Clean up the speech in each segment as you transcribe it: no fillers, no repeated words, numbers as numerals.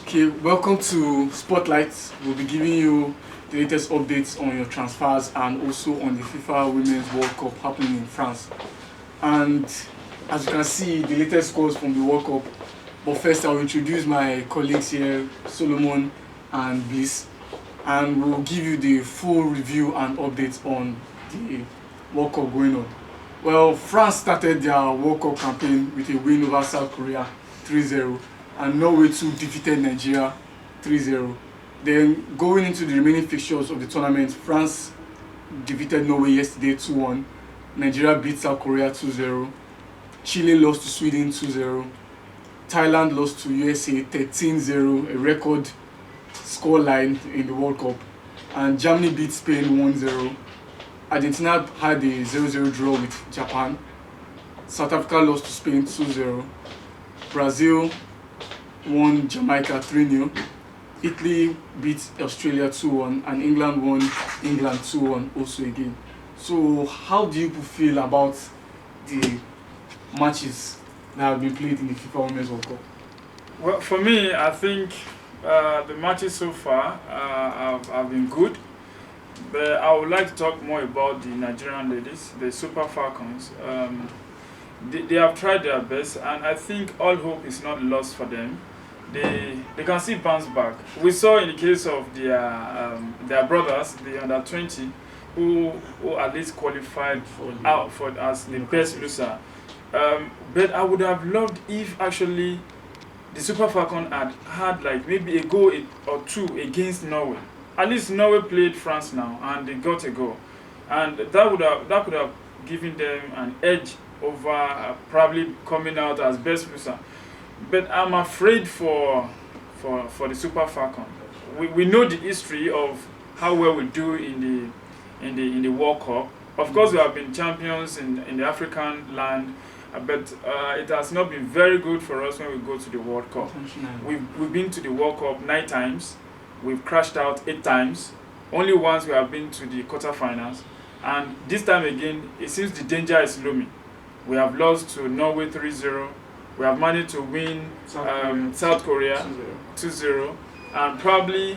Okay, welcome to Spotlight. We'll be giving you the latest updates on your transfers and also on the FIFA Women's World Cup happening in France. And as you can see, the latest scores from the World Cup. But first, I'll introduce my colleagues here, Solomon and Bliss, and we'll give you the full review and updates on the World Cup going on. Well, France started their World Cup campaign with a win over South Korea 3-0, and Norway too defeated Nigeria 3-0. Then going into the remaining fixtures of the tournament, France defeated Norway yesterday 2-1, Nigeria beat South Korea 2-0, Chile lost to Sweden 2-0, Thailand lost to USA 13-0, a record scoreline in the World Cup, and Germany beat Spain 1-0. Argentina had a 0-0 draw with Japan. South Africa lost to Spain 2-0. Brazil won Jamaica 3-0. Italy beat Australia 2-1, and England won England 2-1 also again. So how do you feel about the matches that have been played in the FIFA Women's World Cup? Well, for me, I think the matches so far have been good. But I would like to talk more about the Nigerian ladies, the Super Falcons. They have tried their best, and I think all hope is not lost for them. They can still bounce back. We saw in the case of their brothers, the under 20, who at least qualified out for as the best loser. But I would have loved if actually the Super Falcon had like maybe a goal or two against Norway. At least Norway played France now, and they got a goal, and that could have given them an edge over probably coming out as best loser. But I'm afraid for the Super Falcon. We know the history of how well we do in the World Cup. Of course, we have been champions in the African land, but it has not been very good for us when we go to the World Cup. We've been to the World Cup 9 times. We've crashed out 8 times. Only once we have been to the quarterfinals. And this time again, it seems the danger is looming. We have lost to Norway 3-0. We have managed to win South Korea 2-0. And probably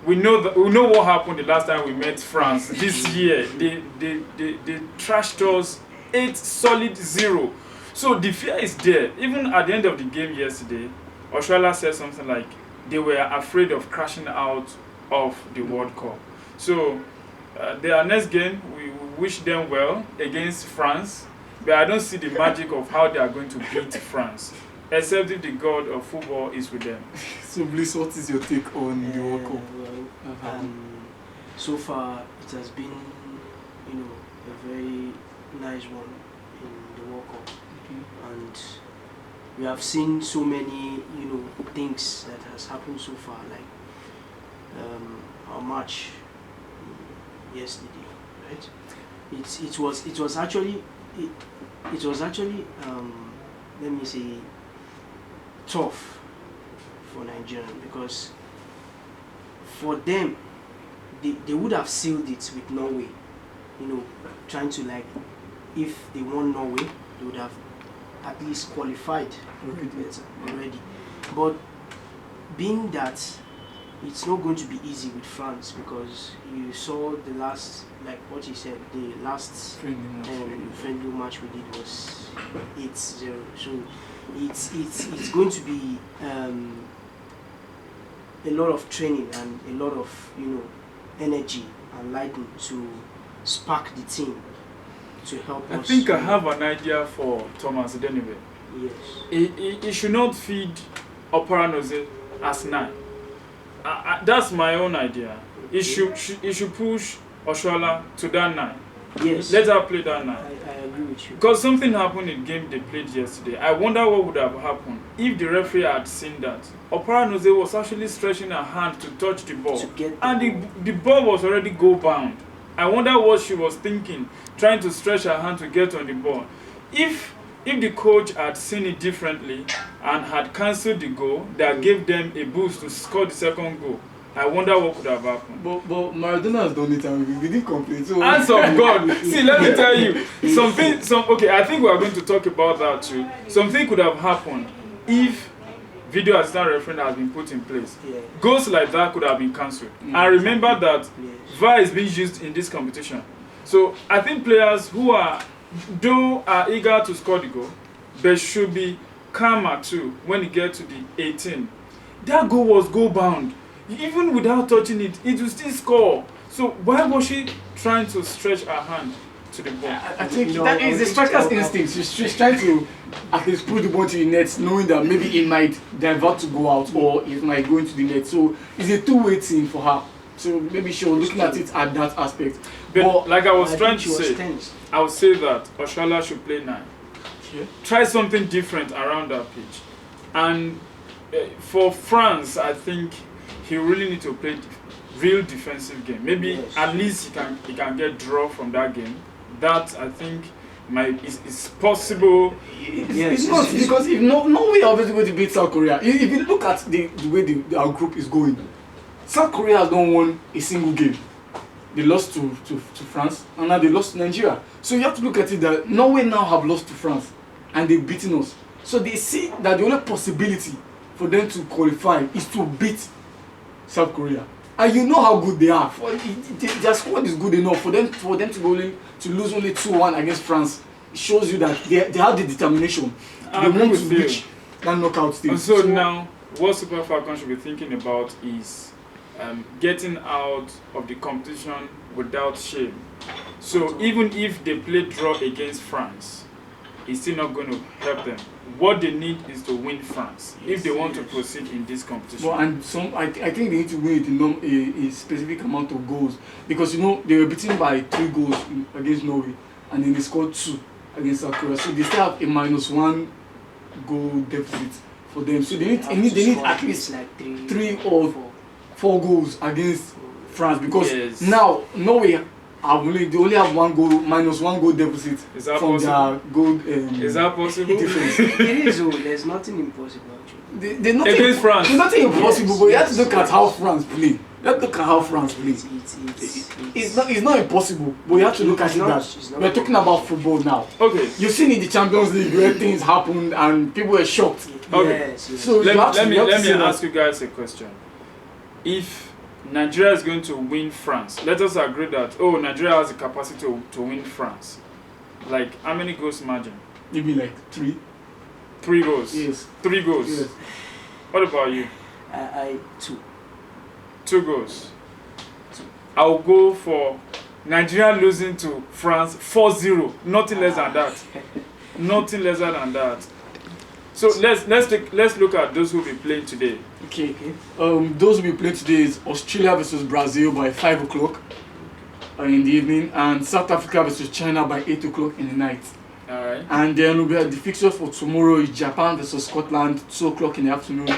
we know what happened the last time we met France this year. They trashed us 8-0. So the fear is there. Even at the end of the game yesterday, Oshoala said something like they were afraid of crashing out of the World Cup. So their next game, we wish them well against France, but I don't see the magic of how they are going to beat France, except if the god of football is with them. So Bliss, what is your take on the World Cup? So far it has been, a very nice one in the World Cup. And we have seen so many, things that has happened so far, like our match yesterday, right? It was actually let me say tough for Nigerian, because for them they would have sealed it with Norway, trying to, like, if they won Norway, they would have at least qualified already. But being that it's not going to be easy with France, because you saw the last, like what you said, the last friendly match we did was 8-0. So it's going to be a lot of training and a lot of energy and lightning to spark the team to help us. I think I have an idea for Thomas Deneve. Yes. He should not feed Oparanoze as 9. That's my own idea. He should push Oshoala to that 9. Yes. Let her play that 9. I agree with you. Because something happened in the game they played yesterday. I wonder what would have happened if the referee had seen that. Oparanoze was actually stretching her hand to touch the ball. The ball was already goal bound. I wonder what she was thinking, trying to stretch her hand to get on the ball. If the coach had seen it differently and had cancelled the goal that gave them a boost to score the second goal, I wonder what could have happened. But Maradona has done it and we didn't complain. So hands of God. See, let me tell you, okay, I think we are going to talk about that too. Something could have happened if video assistant referee that has been put in place. Yeah. Goals like that could have been cancelled. Mm, And remember that Yes. VAR is being used in this competition. So I think players who are eager to score the goal, they should be calmer too when you get to the 18. That goal was goal bound. Even without touching it, it will still score. So why was she trying to stretch her hand to the ball? I think No, that I is the think- striker's instinct. She's trying to at least put the ball to the net, knowing that maybe it might divert to go out or it might go into the net. So it's a two-way thing for her. So maybe she was looking at it at that aspect. But like I was I trying think to she was say, tense. I would say that Oshola should play 9. Yeah. Try something different around that pitch. And for France, I think he really need to play real defensive game. Maybe Yes. at least he can get draw from that game. That I think is possible. It's not because if no way obviously going to beat South Korea. If you look at the way our group is going, South Korea has not won a single game. They lost to France and now they lost to Nigeria. So you have to look at it that Norway now have lost to France and they've beaten us. So they see that the only possibility for them to qualify is to beat South Korea. And you know how good they are. Their squad is good enough for them to lose only 2-1 against France. It shows you that they have the determination. I They agree want with to you. reach that knockout stage. And so now, what Super Falcons should be thinking about is getting out of the competition without shame. So even if they play draw against France, it's still not going to help them. What they need is to win France if they want to proceed in this competition. But and I think they need to win a specific amount of goals because they were beaten by 3 goals against Norway and then they scored 2 against South Korea. So they still have a -1 goal deficit for them. So they need at least like 3 or 4 goals against France because Yes. now Norway they only have -1 goal deficit Is that from possible? their goal. Is that possible? difference. It is, there's nothing impossible actually. They're nothing, Against France. There's nothing impossible, Yes, but you have to yes, look at yes. how France play. You have to look at how France play. It's not impossible, but you have to look at it It's not. that we're talking about football now. Okay. You've seen in the Champions League where things happened and people were shocked. Okay. Yes, yes. So you have to Let me see that. ask you guys a question. If Nigeria is going to win France, let us agree that Nigeria has the capacity to win France. Like how many goals margin? Maybe like 3. 3 goals. Yes. 3 goals. Yes. What about you? I 2. 2 goals. I'll go for Nigeria losing to France 4-0. Nothing less than that. Nothing less than that. So let's look at those who will be playing today. Okay. Those we play today is Australia versus Brazil by 5 o'clock in the evening, and South Africa versus China by 8 o'clock in the night. All right. And then the fixture for tomorrow is Japan versus Scotland, 2 o'clock in the afternoon.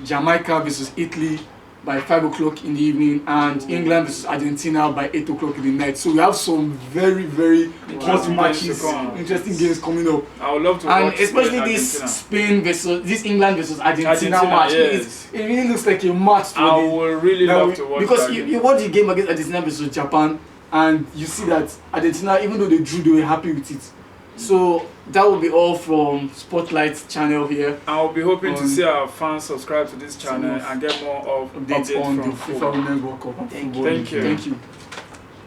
Jamaica versus Italy by 5 o'clock in the evening, and England versus Argentina by 8 o'clock in the night. So we have some very, very hot Interesting matches, games to come. interesting games coming up. I would love to And watch especially Spain, this England versus Argentina Argentina, match. yes. It really looks like a match for I the would really love to watch because that you game. watch the game against Argentina versus Japan and you see that Argentina, even though they drew, they were happy with it. So that will be all from Spotlight channel here. I'll be hoping to on- see our fans subscribe to this channel Some and get more of Updates updates on from the football. FIFA Women's World Cup. and Thank football. you. Thank you.